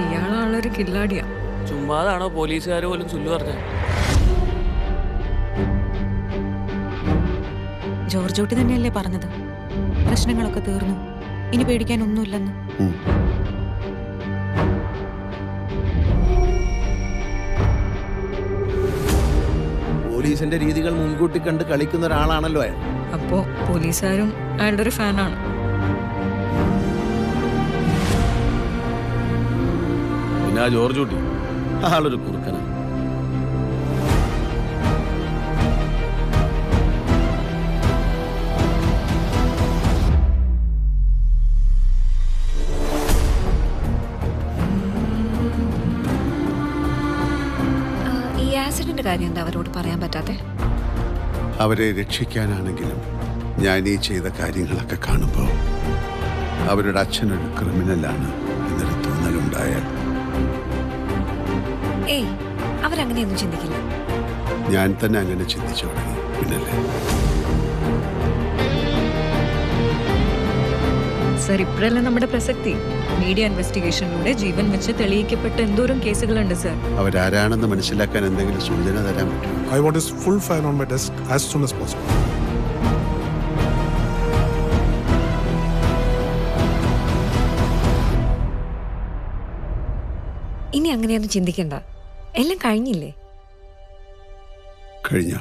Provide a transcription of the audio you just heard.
ഇയാളാളൊരു കില്ലാടിയാ. ചുമ്മാതാണോ പോലീസുകാർ പോലും ചൊല്ലു പറഞ്ഞത്? ജോർജ് കുട്ടി തന്നെയല്ലേ പറഞ്ഞത് പ്രശ്നങ്ങളൊക്കെ തീർന്നു, ഇനി പേടിക്കാനൊന്നുമില്ലെന്ന്. പോലീസിന്റെ രീതികൾ മുൻകൂട്ടി കണ്ട് കളിക്കുന്ന ഒരാളാണല്ലോ അയാൾ. അപ്പോ പോലീസുകാരും അയാളുടെ ഒരു ഫാനാണ്. പിന്നെ ആ ജോർജ് കുട്ടി ആളൊരു കുറുക്കനാണ്. ഈ ആക്സിഡന്റ് കാര്യം എന്താ അവരോട് പറയാൻ പറ്റാത്തെ? അവരെ രക്ഷിക്കാനാണെങ്കിലും ഞാൻ ഈ ചെയ്ത കാര്യങ്ങളൊക്കെ കാണുമ്പോൾ അവരുടെ അച്ഛനൊരു ക്രിമിനലാണ് എന്നൊരു തോന്നലുണ്ടായാൽ ഏയ്, അവരങ്ങനെയൊന്നും ചിന്തിക്കില്ല. ഞാൻ തന്നെ അങ്ങനെ ചിന്തിച്ചു തുടങ്ങി. പിന്നല്ലേ സർ, ഇപ്പോഴല്ലേ നമ്മുടെ പ്രസക്തി. മീഡിയ ഇൻവെസ്റ്റിഗേഷനിലൂടെ ജീവൻ വെച്ച് തെളിയിക്കപ്പെട്ട എന്തോരം കേസുകളുണ്ട് സർ. അവരാരാണെന്ന് മനസ്സിലാക്കാൻ എന്തെങ്കിലും സൂചന തരാൻ പറ്റുമോ? I want his full file on my desk as soon as possible. ഇനി അങ്ങനെയൊന്നും ചിന്തിക്കണ്ട, എല്ലാം കഴിഞ്ഞില്ലേ? കഴിഞ്ഞോ?